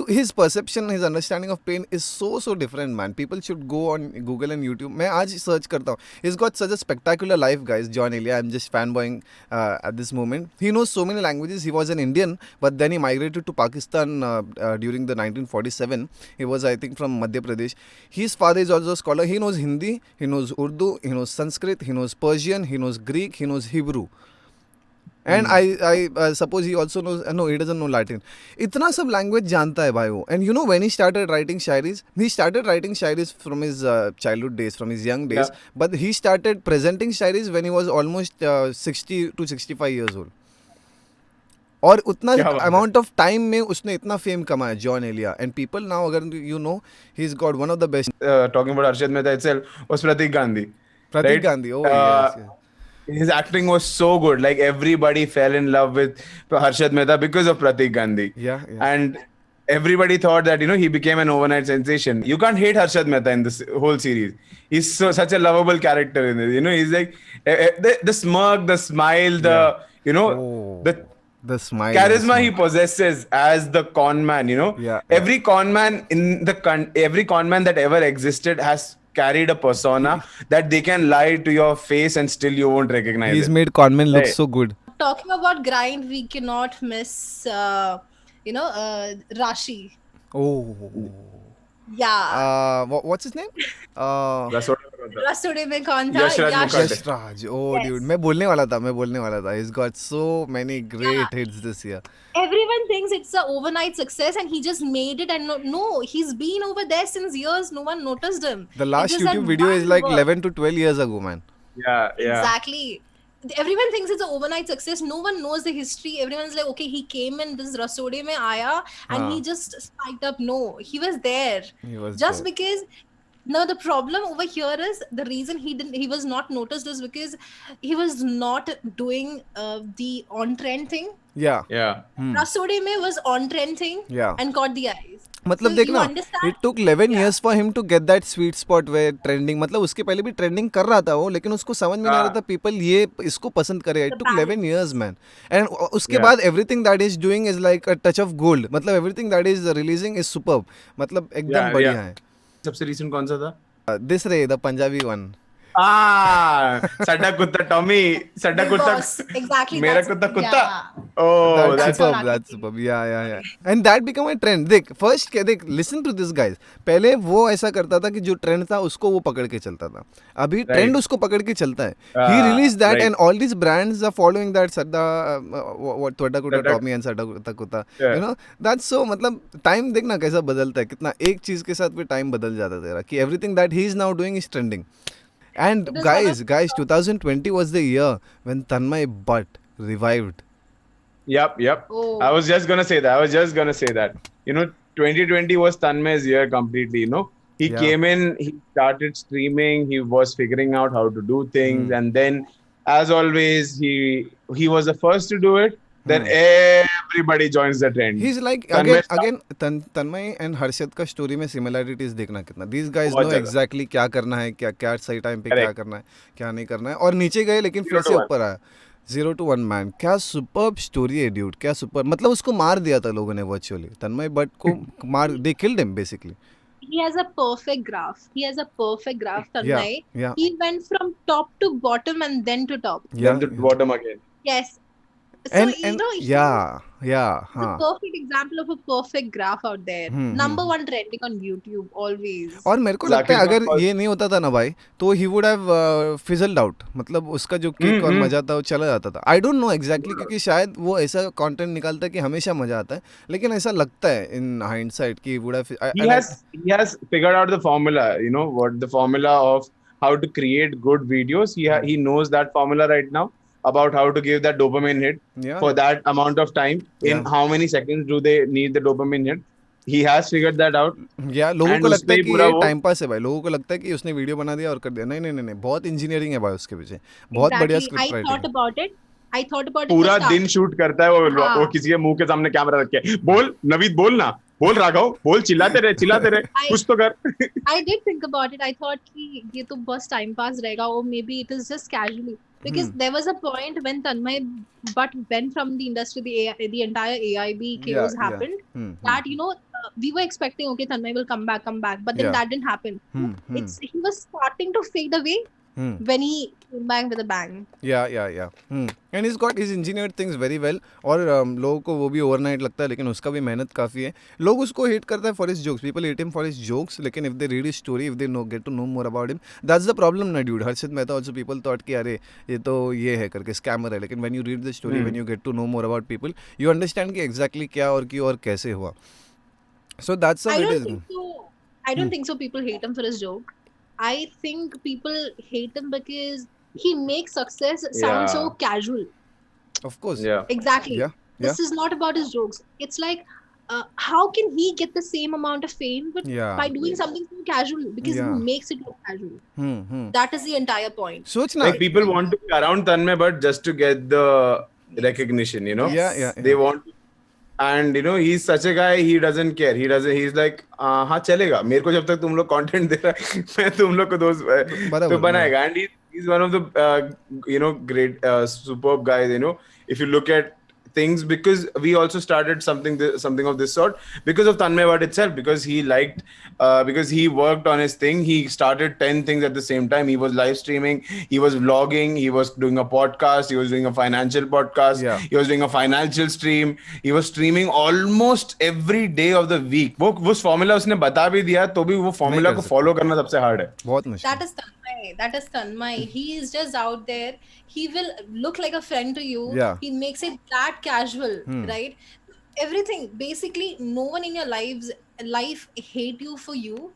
His perception, his understanding of pain is so different, man. People should go on Google and YouTube. मैं आज search करता हूँ. He's got such a spectacular life, guys. John Elia. I'm just fanboying at this moment. He knows so many languages. He was an Indian, but then he migrated to Pakistan during the 1947. He was, I think, from Madhya Pradesh. His father is also a scholar. He knows Hindi, he knows Urdu, he knows Sanskrit, he knows Persian, he knows Greek, he knows Hebrew. And I suppose he also knows, no, he doesn't know Latin. इतना सब language जानता है भाई वो. And when he started writing shairis from his childhood days, from his young days. Yeah. But he started presenting shairis when he was almost 60 to 65 years old. और उतना amount of time में उसने इतना fame कमाया, John Elia. And people now, अगर he's got one of the best. Talking about Harshad Mehta itself was Pratik Gandhi. Gandhi, yes. His acting was so good. Like everybody fell in love with Harshad Mehta because of Pratik Gandhi. Yeah. And everybody thought that he became an overnight sensation. You can't hate Harshad Mehta in this whole series. He's such a lovable character in this. He's like the smirk, the smile, the smile, charisma he possesses as the con man. Every con man every con man that ever existed has carried a persona that they can lie to your face and still you won't recognize He's made conman look so good. Talking about grind, we cannot miss, Rashi. Oh. Yeah. What's his name? Rasude mein kaun tha? Yash Raj. Oh, yes. Dude. मैं बोलने वाला था. He's got so many great hits this year. Everyone thinks it's an overnight success and he just made it, and no, he's been over there since years. No one noticed him. The last YouTube video is like 11 to 12 years ago, man. Yeah. Exactly. everyone thinks it's an overnight success. No one knows the history. Everyone's like, okay, he came in this Rasode mein aaya and he just spiked up. No, he was there. He was Just there. because now the problem over here is the reason he was not noticed is because he was not doing the on trend thing. Yeah. Rasode mein was on trend thing and caught the eyes. मतलब So देखना, you understand? it took 11 years for him to get that sweet spot where trending, मतलब उसके पहले भी trending कर रहा था वो, लेकिन उसको समझ में नहीं आ रहा था people ये इसको पसंद करेगा. It took 11 years man. And उसके बाद everything that is doing is like a touch of gold. मतलब everything that is releasing is superb. मतलब एकदम बढ़िया है. सबसे recent कौन सा था? This ray, the Punjabi one. Sadda Kutta Tommy, Sadda Big Kutta, Boss, exactly. Mera that's- Kutta Kutta. yeah. Oh, That's that's superb. That's superb. Yeah. And that became a trend. देख first देख listen to this guys. पहले वो ऐसा करता था कि जो trend था उसको वो पकड़ के चलता था. अभी trend उसको पकड़ के चलता है. He released that and all these brands are following that. Sadda, what Sadda Kutta Tommy and Sadda Kutta Kutta. You know that's so मतलब time देखना कैसा बदलता है. कितना एक चीज के साथ भी time बदल जाता है तेरा. कि everything that he is now doing is trending. And guys, 2020 was the year when Tanmay Butt revived. Yep. Oh. I was just gonna say that. You know, 2020 was Tanmay's year completely. You know, he came in, he started streaming, he was figuring out how to do things, and then, as always, he was the first to do it. Then everybody joins the trend. He's like again Tanmay and Harshad का story में similarities देखना कितना. These guys know exactly क्या करना है, क्या सही time पे क्या करना है, क्या नहीं करना है, और नीचे गए लेकिन फिर से ऊपर आया. 0 to 1 man. क्या superb story है dude. क्या superb. मतलब उसको मार दिया था लोगों ने virtually. Tanmay Butt को मार, they killed him basically. He has a perfect graph. Tanmay. Yeah. He went from top to bottom and then to top. Then to bottom again. Yes. So, And you know, the perfect example of a perfect graph out there. Number one trending on YouTube always. और मेरे को लगता है अगर ये नहीं होता था ना भाई तो he would have fizzled out. मतलब उसका जो किक और मजा था वो चला जाता था. I don't know exactly क्योंकि शायद वो ऐसा कंटेंट निकालता है कि हमेशा मजा आता है, लेकिन ऐसा लगता है in hindsight कि he would have. He has figured out the formula. You know what the formula of how to create good videos. He knows that formula right now. About how to give that dopamine hit for that amount of time. In how many seconds do they need the dopamine hit? He has figured that out. लोगों को लगता है कि ये time pass है भाई. लोगों को लगता है कि उसने वीडियो बना दिया और कर दिया. नहीं. बहुत इंजीनियरिंग है भाई उसके पीछे. बहुत बढ़िया script writing. I thought about it. पूरा दिन शूट करता है वो किसी के मुंह के सामने कैमरा रख के. बोल नवीद, बोल ना, बोल राघव, बोल, चिल्लाते रहे कुछ तो कर. I did think about it. I thought कि ये तो बस टाइम पास रहेगा, or maybe it is just casually. Because there was a point when Tanmay Butt went from the industry, the entire AIB chaos happened. That we were expecting, okay, Tanmay will come back, but then that didn't happen. He was starting to fade away when he came back with a bang. Yeah. And he's engineered things very well. और लोगों को वो भी overnight लगता है, लेकिन उसका भी मेहनत काफ़ी है. लोग उसको hate करता है for his jokes. People hate him for his jokes. लेकिन if they read his story, if they get to know more about him, that's the problem ना dude. Harshit Mehta also people thought कि अरे ये तो ये है करके scammer है. लेकिन when you read the story, when you get to know more about people, you understand कि exactly क्या और क्यों और कैसे हुआ. So that's how it is. I don't think so. People hate him for his joke. I think people hate him because he makes success sound so casual. Of course. Yeah. Exactly. This is not about his jokes. It's like, how can he get the same amount of fame but by doing something so casual? Because he makes it look casual. That is the entire point. So it's like people want to be around Tanmay Butt just to get the recognition, you know? Yeah. They want to. And he's such a guy, he doesn't care. He's like, हाँ चलेगा, मेरे को जब तक तुम लोग content दे रहा है मैं तुम लोग को दोस्त तो बनाएगा. And he's one of the great superb guys. If you look at things, because we also started something of this sort because of Tanmay Butt itself, because he liked because he worked on his thing. He started 10 things at the same time. He was live streaming, he was vlogging, he was doing a podcast, he was doing a financial podcast, he was doing a financial stream, he was streaming almost every day of the week. वो उस formula उसने बता भी दिया तो भी वो formula को follow करना सबसे hard है. बहुत मुश्किल. That is Tanmay. He is just out there. He will look like a friend to you. He makes it that casual, right? Everything. Basically, no one in your life hate you for you,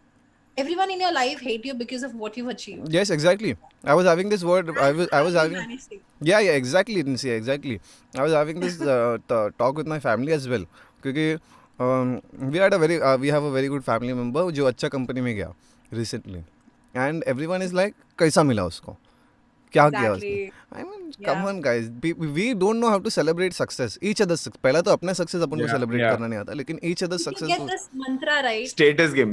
everyone in your life hate you because of what you've achieved. Yes, exactly. I was having this word. I was having. Managed it. Yeah, exactly, Nancy, exactly. I was having this talk with my family as well. क्योंकि we have a very good family member जो अच्छा company में गया recently, and everyone is like कैसा मिला उसको, क्या किया उसने. I mean, come on guys, we don't know how to celebrate success, each other's success. पहला तो अपना success अपन को celebrate करना नहीं आता, लेकिन each other's If you success. get this mantra right. Status game.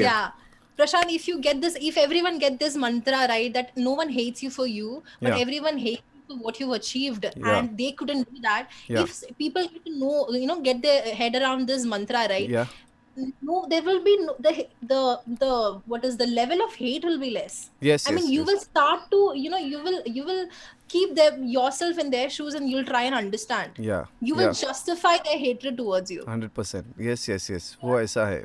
Yeah. Prashant, if everyone get this mantra right, that no one hates you for you, but Yeah. everyone hates you for what you've achieved, Yeah. and they couldn't do that. Yeah. If people get to know, get their head around this mantra right, Yeah. no, there will be the what is the level of hate will be less. Yes, I mean, yes, you yes. will start to, you will keep yourself in their shoes, and you'll try and understand. Yeah. You will Yeah. justify their hatred towards you. 100%. Yes. वो ऐसा है,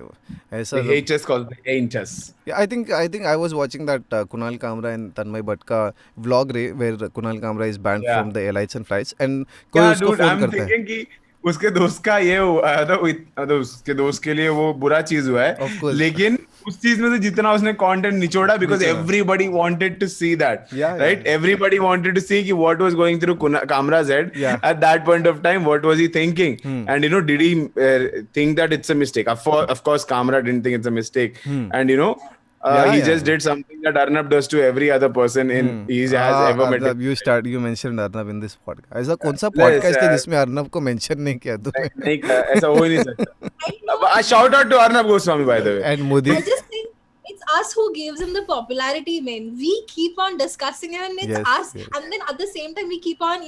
ऐसा. The haters called the haters. Yeah, I think I was watching that Kunal Kamra and Tanmay Bhatt का vlog where Kunal Kamra is banned Yeah. from the airlines and flights, and कोई Yeah, उसको dude, phone I'm करता है. thinking कि उसके दोस्त का ये उसके दोस्त के लिए वो बुरा चीज हुआ Of है, course. लेकिन उस चीज में से जितना उसने कंटेंट निचोड़ा, because निचोड़ा. everybody wanted to see that, Yeah, right? yeah. Everybody wanted to see कि what was going through Kamra's head Yeah. at that point of time. What was he thinking? And did he think that it's a mistake? Of course, Kamra didn't think it's a mistake, and he just did something that Arnab does to every other person he has ever met. Arnab, you mentioned Arnab in this podcast. ऐसा कौन सा podcast है जिसमें Arnab को mention नहीं किया तूने? नहीं, ऐसा हो ही नहीं सकता. I shout out to Arnab Goswami, by the way. And Modi. I just think it's us who gives him the popularity, man. We keep on discussing him, and it's Yes, us. yes. And then at the same time, we keep on,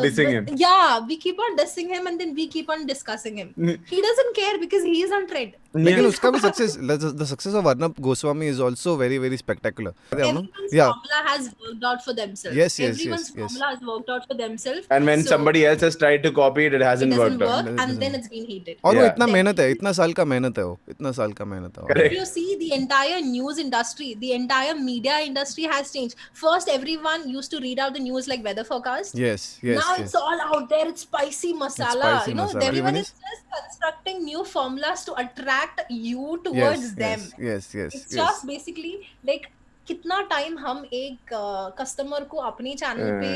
Dissing him. Yeah, we keep on dissing him, and then we keep on discussing him. He doesn't care because he is on trend. लेकिन उसका भी success, the success of Arnab Goswami is also very, very spectacular. Everyone's Yeah. formula has worked out for themselves. Yes. Everyone's formula has worked out for themselves. And when somebody else has tried to copy it, it it hasn't doesn't worked out. work, and then it's been hated. और वो Yeah. इतना मेहनत है, इतना साल का मेहनत है वो, इतना साल का मेहनत है. Correct. If you see the entire news industry, the entire media industry has changed. First, everyone used to read out the news like weather forecast. Yes. Now it's all out there. It's spicy masala. spicy masala. Everyone Everyone is just constructing new formulas to attract you towards them. Yes. It's just basically like कितना time हम एक customer को अपने channel पे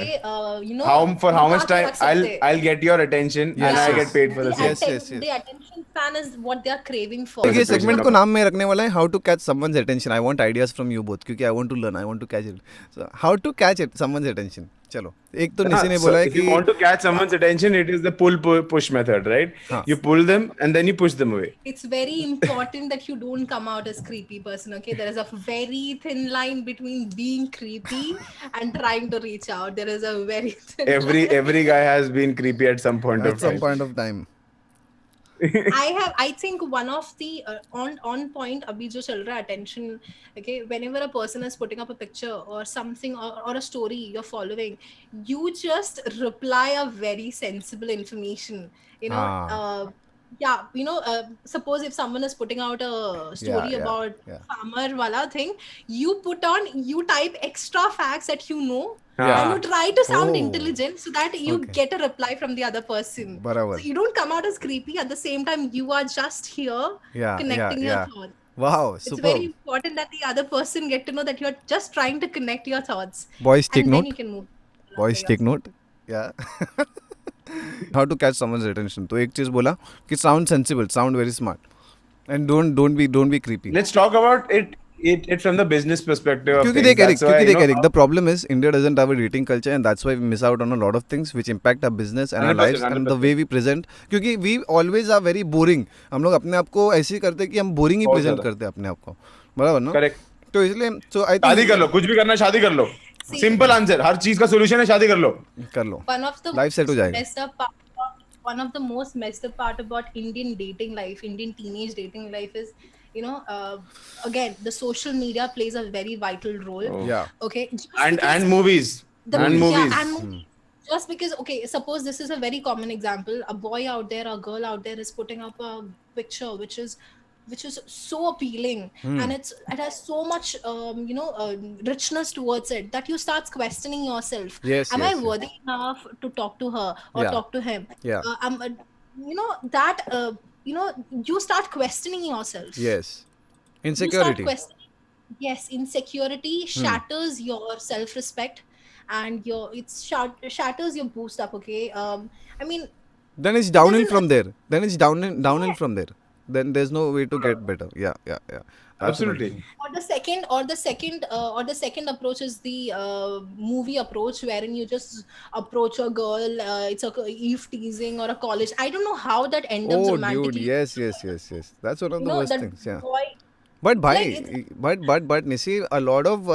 For how much लगा के time रख सकते हैं. I'll get your attention Yes, and I yes. get paid for the same. Yes. The attention span is what they are craving for. देखिए सेगमेंट को नाम में रखने वाला है how to catch someone's attention. I want ideas from you both, क्योंकि I want to learn, I want to catch it. So how to catch it someone's attention. चलो, एक तो निशी ने So बोला है if you कि want to catch someone's attention, it is the push method, right? हाँ. You pull them and then you push them away. It's very important that you don't come out as creepy person. Okay, there is a very thin line between being creepy and trying to reach out. There is a very thin Every guy has been creepy at some point at of some time. point of time. I think one of the on point abhi jo chal raha attention, okay, whenever a person is putting up a picture or something or a story you're following, you just reply a very sensible information, suppose if someone is putting out a story about farmer wala thing, you type extra facts that and you try to sound intelligent so that you get a reply from the other person. Barabar. So you don't come out as creepy. At the same time, you are just here connecting your thoughts. Wow, It's super. very important that the other person get to know that you're just trying to connect your thoughts. Boys, take and note. Then you can move. Boys, take note. Yeah. How to catch someone's attention. तो एक चीज बोला कि sound sensible, sound very smart, and don't be creepy. Let's talk about it from the business perspective of क्योंकि things. देख Eric, the problem is India doesn't have a dating culture, and that's why we miss out on a lot of things which impact our business and our 100%, lives and the way we present. क्योंकि we always are very boring. हम लोग अपने आप को ऐसे ही करते हैं कि हम boring ही present करते हैं अपने आप को, बराबर ना? Correct. तो इसलिए I think शादी कर लो, कुछ भी करना, शादी कर लो. Simple answer. हर चीज का solution है, शादी कर लो. कर लो. One of the Life set हो जाएगा. One of the most messed up part about Indian dating life, Indian teenage dating life is, again, the social media plays a very vital role. Yeah. Okay. And movies. Movies. Just because, okay, suppose this is a very common example. A boy out there, a girl out there is putting up a picture which is so appealing, and it has so much richness towards it that you start questioning yourself. Am I worthy enough to talk to her or talk to him? Yeah. You start questioning yourself. Yes. Insecurity. You start questioning. Yes, insecurity shatters your self-respect, and shatters your boost up. Okay, I mean, Then it's this downhill is from there. Then it's downhill yeah. from there. Then there's no way to get better. Yeah. Absolutely. Absolutely. Or the second approach is the movie approach, wherein you just approach a girl. It's a eve teasing or a college. I don't know how that ends up Oh, dude. romantically. Yes. That's one of You the know worst that things. Yeah. boy, But like it's but Nisi, a lot of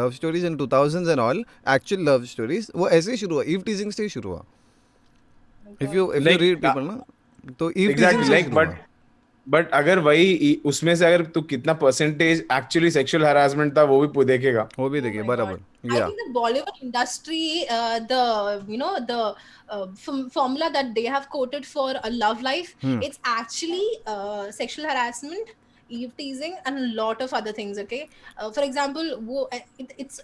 love stories in 2000s and all, actual love stories, वो ऐसे ही शुरू हुआ, eve teasing से ही शुरू हुआ. If you Like read people ना, तो eve teasing exactly, से like शुरू हुआ. but अगर वही उसमें से अगर तू कितना परसेंटेज एक्चुअली सेक्सुअल हरासमेंट था वो भी देखेगा. वो भी oh देखिए my बराबर. god. I Yeah. think the Bollywood industry, the formula that they have quoted for a love life, it's actually sexual harassment, eve teasing, and a lot of other things. Okay, for example,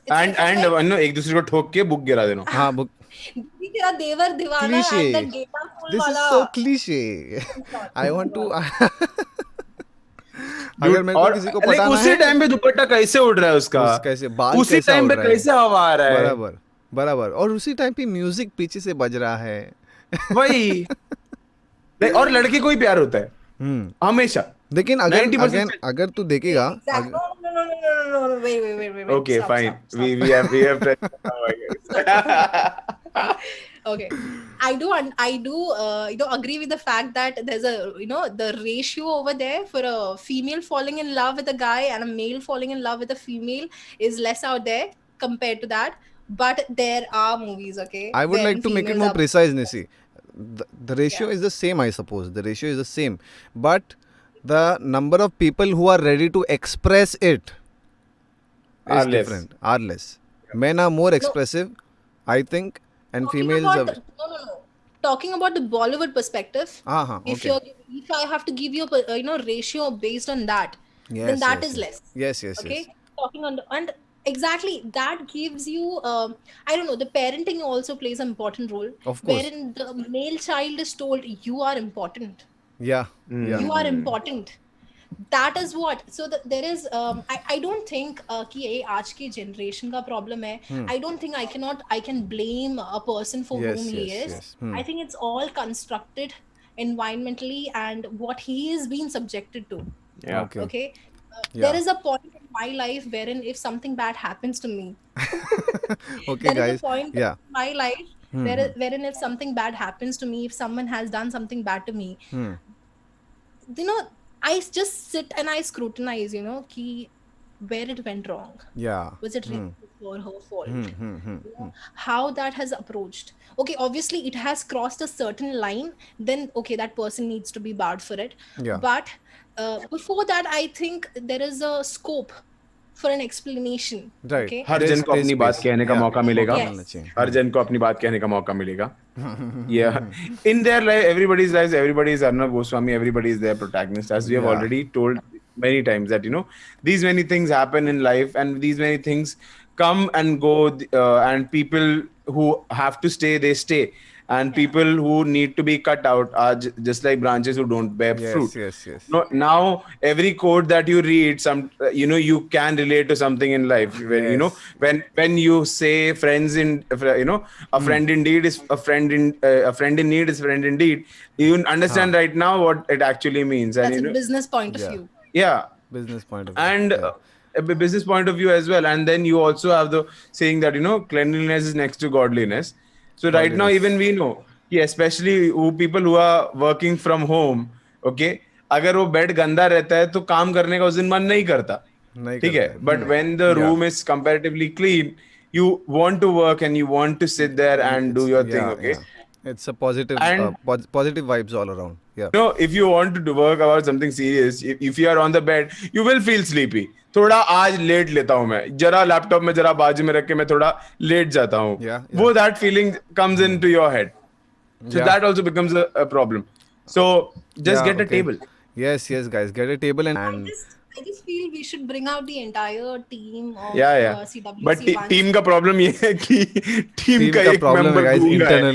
And like एक दूसरे को ठोक के book गिरा देना. हाँ, book. "Didi tera devar divana" and the Cliche. Geta Fool This is wala. so cliche. I want to. अगर मेरे को और किसी को like पटाना उसी है, टाइम पे दुपट्टा कैसे उड़ रहा है उसका, कैसे बाल उसी कैसा टाइम उड़ पे रहा है, कैसे हवा आ रहा है, बराबर और उसी टाइम पे म्यूजिक पीछे से बज रहा है. वही. Like, और लड़के को ही प्यार होता है हमेशा. लेकिन 90% अगर तू देखेगा Exactly. No. Wait. Okay, Stop, fine. stop. We have touched now, I guess. Okay, I do agree with the fact that there's the ratio over there for a female falling in love with a guy and a male falling in love with a female is less out there compared to that, but there are movies, okay, I would wherein like to make it females more are- precise, Nisi. The ratio is the same, I suppose. The ratio is the same, but the number of people who are ready to express it is Are less. different. Are less. Men are more expressive, I think, and talking females about are. no talking about the Bollywood perspective, if Okay. if I have to give you a ratio based on that, Yes, then that yes, is yes. less. Yes. Okay, talking on and exactly that gives you I don't know, the parenting also plays an important role, Of course. wherein the male child is told you are important, Yeah. you are important. That is what, so there is I don't think कि ये आज की generation का problem है. I don't think I can blame a person for Yes, whom he yes, is. yes. I think it's all constructed environmentally and what he is being subjected to. Yeah. Okay, Yeah. there is a point in my life wherein if something bad happens to me, Okay, there is guys. a point Yeah. in my life wherein if something bad happens to me, if someone has done something bad to me, I just sit and I scrutinize, ki where it went wrong. Yeah. Was it really his or her fault? How that has approached. Okay, obviously it has crossed a certain line, then okay, that person needs to be barred for it. Yeah. But before that, I think there is a scope for an explanation. Right. Okay. हर जन को अपनी बात कहने का मौका मिलेगा. Yes. हर जन को अपनी बात कहने का मौका मिलेगा. Yeah, in their life, everybody's lives, everybody is Arnab Goswami, everybody is their protagonist, as we have already told many times that these many things happen in life and these many things come and go, and people who have to stay, they stay, and people who need to be cut out are just like branches who don't bear fruit. Yes. No, now every quote that you read, you can relate to something in life. When when you say friends in a friend indeed is a friend in a friend in need is friend indeed. You understand right now what it actually means, That's and a business point of view. yeah, Business point of view. and a business point of view as well. And then you also have the saying that cleanliness is next to godliness. So right now even we know, especially who people who are working from home, okay, अगर वो bed गंदा रहता है तो काम करने का उस दिन मन नहीं करता, ठीक है. But when the room is comparatively clean, you want to work and you want to sit there and do your thing, okay. It's a positive And- positive vibes all around. Yeah. If you want to work about something serious, if you are on the bed, you will feel sleepy. थोड़ा आज late लेता हूँ मैं, जरा laptop में जरा बाजू में रख के मैं थोड़ा लेट जाता हूँ. वो that feeling comes into your head. So that also becomes a problem. So just get a table. Yes, guys, get a table and I just feel we should bring out the entire team of CWC. But team का problem ये है कि team का एक problem member है guys, गूंगा है.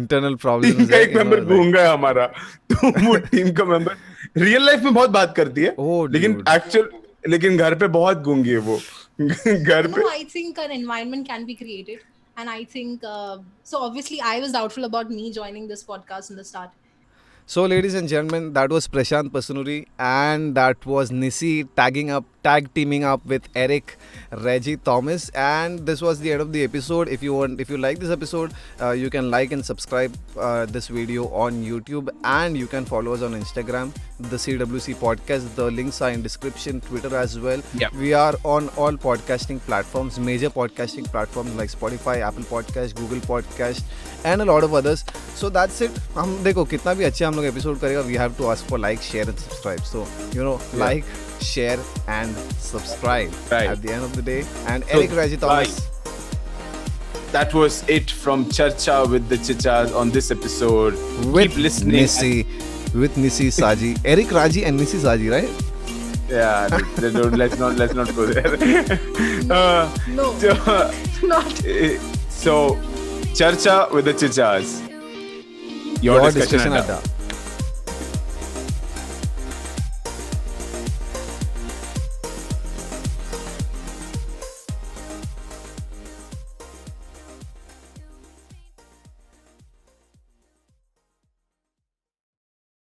internal problems team का है, एक मेंबर गूंगा है हमारा, तो वो टीम का मेंबर रियल लाइफ में बहुत बात करती है, Oh, लेकिन dude. लेकिन घर पे बहुत गूंगी है वो. घर पे. No, I think an environment can be created, and I think so. Obviously, I was doubtful about me joining this podcast in the start. So, ladies and gentlemen, that was Prashant Pasunuri and that was Nisi tag teaming up with Eric Reggie Thomas. And this was the end of the episode. If you like this episode, you can like and subscribe this video on YouTube, and you can follow us on Instagram, the CWC Podcast. The links are in description, Twitter as well. Yep. We are on all podcasting platforms, major podcasting platforms like Spotify, Apple Podcast, Google Podcast, and a lot of others. So that's it. हम देखो कितना भी अच्छे हम लोग episode करेगा, we have to ask for like, share and subscribe. So like, share and subscribe at the end of the day. And so, Eric Reggie Thomas. That was it from Charcha with the Chichas on this episode. With Keep listening. With Nisi Saji. Eric Raji and Nisi Saji, right? Yeah, let's not go there. No, not. So, Charcha with the Chichas. Your discussion adda.